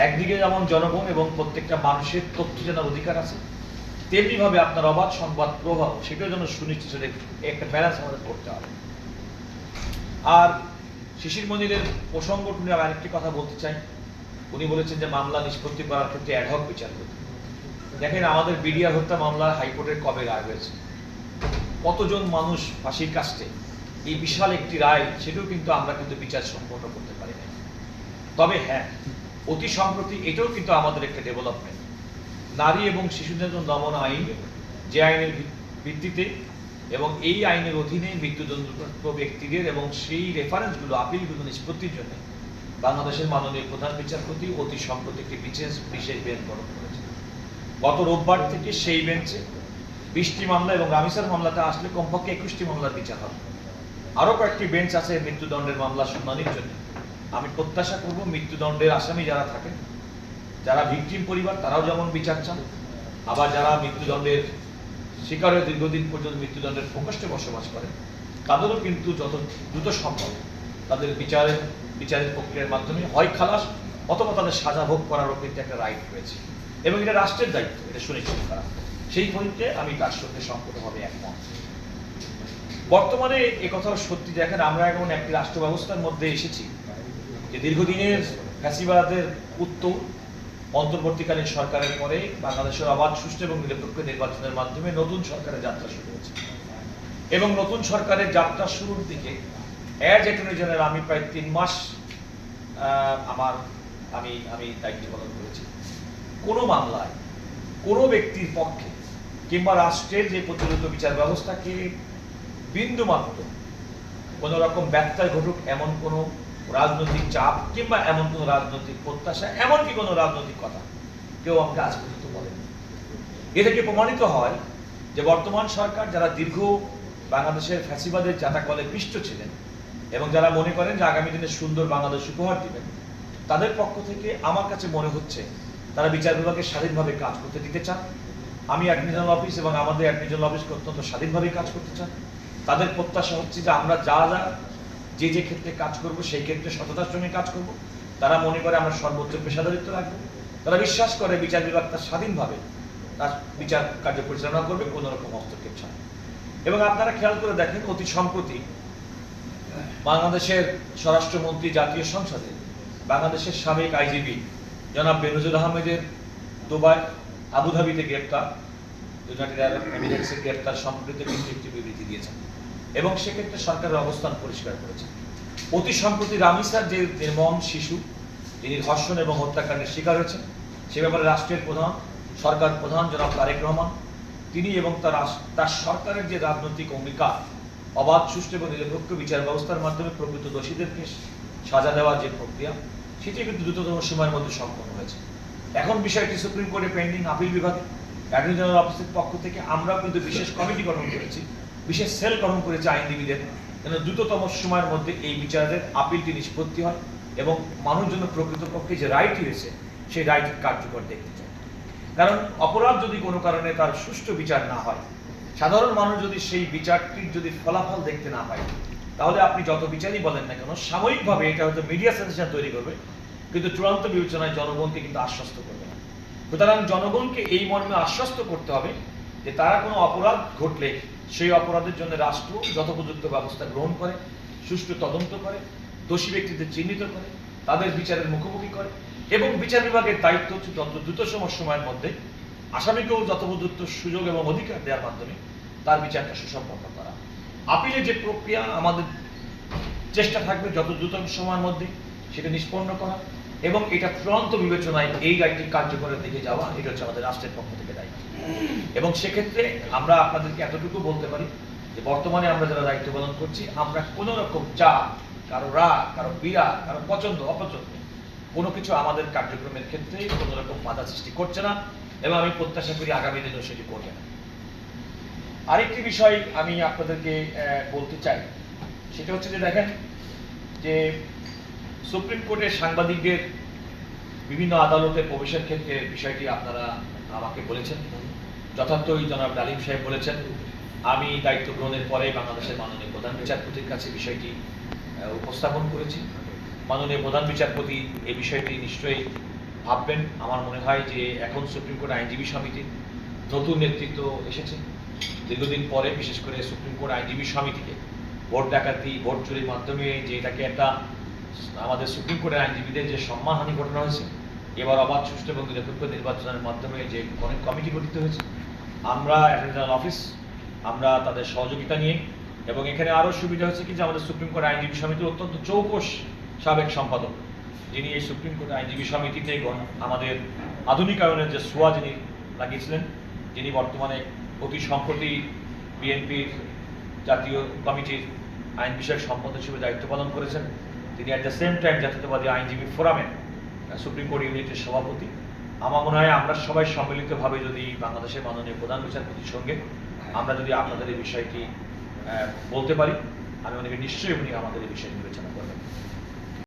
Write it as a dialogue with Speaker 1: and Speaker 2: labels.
Speaker 1: একদিকে যেমন জনগণ এবং প্রত্যেকটা মানুষের তথ্য জানার অধিকার আছে, তেমনিভাবে আপনার অবাধ সংবাদ প্রভাব সেটাও যেন সুনিশ্চিত, একটা ব্যালেন্স আমাদের করতে হবে। আর শিশির মনিরের প্রসঙ্গ নিয়ে আমি আরেকটি কথা বলতে চাই। উনি বলেছেন যে মামলা নিষ্পত্তি করার ক্ষেত্রে অ্যাডহক বিচারপতি। দেখেন, আমাদের বিডিআর হত্যা মামলা হাইকোর্টের কবে রায় হয়েছে, কতজন মানুষ ফাঁসির কাস্টে, এই বিশাল একটি রায়, সেটাও কিন্তু আমরা কিন্তু বিচার সম্পন্ন করতে পারি না। তবে হ্যাঁ, অতি সম্প্রতি এটাও কিন্তু আমাদের একটা ডেভেলপমেন্ট। নারী এবং শিশুদের দমন আইন, যে আইনের ভিত্তিতে এবং এই আইনের অধীনে মৃত্যুদণ্ডপ্রাপ্ত ব্যক্তিদের এবং সেই রেফারেন্সগুলো আপিলগুলো নিষ্পত্তির জন্য বাংলাদেশের মাননীয় প্রধান বিচারপতি অতি সম্প্রতি একটি বিশেষ বেঞ্চ গঠন করেছে। গত রোববার থেকে সেই বেঞ্চে 20টি মামলা এবং রামিসার মামলাটা আসলে কমপক্ষে 21টি মামলার বিচার হবে। আরও কয়েকটি বেঞ্চ আছে মৃত্যুদণ্ডের মামলা শুনানির জন্য। আমি প্রত্যাশা করব মৃত্যুদণ্ডের আসামি যারা থাকেন, যারা ভিকটিম পরিবার, তারাও যেমন বিচার চান, আবার যারা মৃত্যুদণ্ডের শিকার হয়ে দীর্ঘদিন পর্যন্ত মৃত্যুদণ্ডের প্রকোষ্ঠে বসবাস করেন, তাদেরও কিন্তু যত দ্রুত সম্ভব তাদের বিচারের প্রক্রিয়ার মাধ্যমে হয় খালাস অথবা তাদের সাজা ভোগ করারও কিন্তু একটা রাইট রয়েছে, এবং এটা রাষ্ট্রের দায়িত্ব এটা সুনিশ্চিত করা। সেই পয়েন্টে আমি তার সঙ্গে সম্পূর্ণভাবে একমত। বর্তমানে একথাও সত্যি, দেখেন, আমরা এখন একটি রাষ্ট্র ব্যবস্থার মধ্যে এসেছি যে দীর্ঘদিনের ফ্যাসিবাদের উত্তর অন্তর্বর্তীকালীন সরকারের পরে বাংলাদেশের অবাধ, সুষ্ঠু এবং নিরপেক্ষ নির্বাচনের মাধ্যমে নতুন সরকারের যাত্রা শুরু হয়েছে। এবং নতুন সরকারের যাত্রা শুরুর দিকে অ্যাজ অ্যাটর্নি জেনারেল আমি প্রায় 3 মাস আমি দায়িত্ব পালন করেছি। কোনো মামলায় কোনো ব্যক্তির পক্ষে কিংবা রাষ্ট্রের যে প্রচলিত বিচার ব্যবস্থাকে বিন্দুমাত্র কোনো রকম ব্যত্যয় ঘটুক এমন কোনো রাজনৈতিক চাপ কিংবা এমন কোনো রাজনৈতিক প্রত্যাশা, এমনকি কোনো রাজনৈতিক কথা কেউ আমাকে আজ পর্যন্ত বলেনি। এ থেকে প্রমাণিত হয় যে বর্তমান সরকার, যারা দীর্ঘ বাংলাদেশের ফ্যাসিবাদের জাতাকলে পিষ্ট ছিলেন এবং যারা মনে করেন যে আগামী দিনে সুন্দর বাংলাদেশ উপহার দিবেন, তাদের পক্ষ থেকে আমার কাছে মনে হচ্ছে তারা বিচার বিভাগের স্বাধীনভাবে কাজ করতে দিতে চান। আমি অ্যাটর্নি জেনারেল অফিস এবং আমাদের অ্যাটর্নি জেনারেল অফিসকে অত্যন্ত স্বাধীনভাবে কাজ করতে চান। তাদের প্রত্যাশা হচ্ছে যে আমরা যে ক্ষেত্রে কাজ করব সেই ক্ষেত্রে সততার সঙ্গে কাজ করব। তারা মনে করে আমরা সর্বোচ্চ পেশাদারিত্ব রাখবো। তারা বিশ্বাস করে বিচার বিভাগ তার স্বাধীনভাবে তার বিচার কার্য পরিচালনা করবে, কোনো রকম হস্তক্ষেপ ছাড়া। এবং আপনারা খেয়াল করে দেখেন, অতি সম্প্রতি বাংলাদেশের স্বরাষ্ট্রমন্ত্রী জাতীয় সংসদে বাংলাদেশের সাবেক আইজিপি জনাব বেনজির আহমেদের দুবাই, আবুধাবিতে গ্রেপ্তার, ইউনাইটেড আরব এমিরেটসে গ্রেপ্তার সম্পর্কিত কিন্তু একটি বিবৃতি দিয়েছেন এবং সেক্ষেত্রে সরকারের অবস্থান পরিষ্কার করেছে। অতি সম্প্রতি রামিসার যে নির্মম শিশু, যিনি ধর্ষণ এবং হত্যাকাণ্ডের শিকার হয়েছেন, সে ব্যাপারে রাষ্ট্রের প্রধান, সরকার প্রধান জনাব তারেক রহমান, তিনি এবং তার সরকারের যে রাজনৈতিক অঙ্গীকার, অবাধ, সুষ্ঠু এবং নিরপেক্ষ বিচার ব্যবস্থার মাধ্যমে প্রকৃত দোষীদেরকে সাজা দেওয়ার যে প্রক্রিয়া, সেটি কিন্তু দ্রুততম সময়ের মধ্যে সম্পন্ন হয়েছে। এখন বিষয়টি সুপ্রিম কোর্টে পেন্ডিং আপিল বিভাগে। অ্যাটর্নি জেনারেল অফিসের পক্ষ থেকে আমরাও কিন্তু বিশেষ কমিটি গঠন করেছি, বিশেষ সেল গঠন করেছে আইনজীবীদের, যেন দ্রুততম সময়ের মধ্যে এই বিচারের আপিলটি নিষ্পত্তি হয় এবং মানুষ যেন প্রকৃতপক্ষে যে রায়টি হয়েছে সেই রায়টি কার্যকর দেখতে চায়। কারণ অপরাধ যদি কোনো কারণে তার সুষ্ঠু বিচার না হয়, সাধারণ মানুষ যদি সেই বিচারটির যদি ফলাফল দেখতে না পায়, তাহলে আপনি যত বিচারই বলেন না কেন, সাময়িকভাবে এটা হয়তো মিডিয়া সেন্সেশন তৈরি করবে, কিন্তু চূড়ান্ত বিবেচনায় জনগণকে কিন্তু আশ্বস্ত করবে না। সুতরাং জনগণকে এই মর্মে আশ্বস্ত করতে হবে যে তারা কোনো অপরাধ ঘটলে সেই অপরাধের জন্য রাষ্ট্র যথোপযুক্ত ব্যবস্থা গ্রহণ করে, সুষ্ঠু তদন্ত করে, দোষী ব্যক্তিদের চিহ্নিত করে, তাদের বিচারের মুখোমুখি করে, এবং বিচার বিভাগের দায়িত্ব হচ্ছে যত দ্রুততম সময়ের মধ্যে আসামিকেও যথোপযুক্ত সুযোগ এবং অধিকার দেওয়ার মাধ্যমে তার বিচারটা সুসম্পন্ন করা। আপিলের যে প্রক্রিয়া, আমাদের চেষ্টা থাকবে যত দ্রুত সময়ের মধ্যে সেটা নিষ্পন্ন করা এবং এটা চূড়ান্ত বিবেচনায় এই রায়টি কার্যকরের দিকে যাওয়া। এটা হচ্ছে আমাদের রাষ্ট্রের পক্ষ থেকে দায়িত্ব। এবং সেক্ষেত্রে আমরা আপনাদেরকে এতটুকু বলতে পারি যে বর্তমানে আমরা যারা দায়িত্ব পালন করছি, আমরা কোনো রকম চাপ, কারো রাগ, কারো বিরাগ, কারো পছন্দ অপছন্দ কোনো কিছু আমাদের কার্যক্রমের ক্ষেত্রে কোনো রকম বাধা সৃষ্টি করছে না এবং আমি প্রত্যাশা করি আগামী দিনেও সেটি করবে না। আরেকটি বিষয় আমি আপনাদেরকে বলতে চাই, সেটা হচ্ছে যে দেখেন, যে সুপ্রিম কোর্টের সাংবাদিকদের বিভিন্ন আদালতে প্রবেশের ক্ষেত্রে বিষয়টি আপনারা আমাকে বলেছেন, যথার্থই জনাব ডালিম সাহেব বলেছেন। আমি দায়িত্ব গ্রহণের পরে বাংলাদেশের মাননীয় প্রধান বিচারপতির কাছে বিষয়টি উপস্থাপন করেছি। মাননীয় প্রধান বিচারপতি এই বিষয়টি নিশ্চয়ই ভাববেন। আমার মনে হয় যে এখন সুপ্রিম কোর্ট আইনজীবী সমিতির নতুন নেতৃত্ব এসেছে দীর্ঘদিন পরে, বিশেষ করে সুপ্রিম কোর্ট আইনজীবী সমিতিকে ভোট ডাকাতি, ভোট চুরির মাধ্যমে যে এটাকে একটা আমাদের সুপ্রিম কোর্টের আইনজীবীদের যে সম্মানহানি ঘটনা হয়েছে, এবার অবাধ, সুষ্ঠু এবং নিরপেক্ষ নির্বাচনের মাধ্যমে যে অনেক কমিটি গঠিত হয়েছে, আমরা অ্যাটর্নি জেনারেল অফিস, আমরা তাদের সহযোগিতা নিয়ে, এবং এখানে আরও সুবিধা হচ্ছে কি যে আমাদের সুপ্রিম কোর্ট আইনজীবী সমিতির অত্যন্ত চৌকস সাবেক সম্পাদক, যিনি এই সুপ্রিম কোর্ট আইনজীবী সমিতিতে আমাদের আধুনিকায়নের যে ছোঁয়া যিনি লাগিয়েছিলেন, যিনি বর্তমানে অতি সম্প্রতি বিএনপির জাতীয় কমিটির আইন বিষয়ক সম্পাদক হিসেবে দায়িত্ব পালন করেছেন, তিনি অ্যাট দ্য সেম টাইম জাতীয়তাবাদী আইনজীবী ফোরামের সুপ্রিম কোর্ট ইউনিটের সভাপতি। আমার মনে হয় আমরা সবাই সম্মিলিতভাবে যদি বাংলাদেশের মাননীয় প্রধান বিচারপতির সঙ্গে আমরা যদি আপনাদের এই বিষয়টি বলতে পারি, আমি মনে করি নিশ্চয়ই উনি আমাদের এই বিষয়টি বিবেচনা করবেন।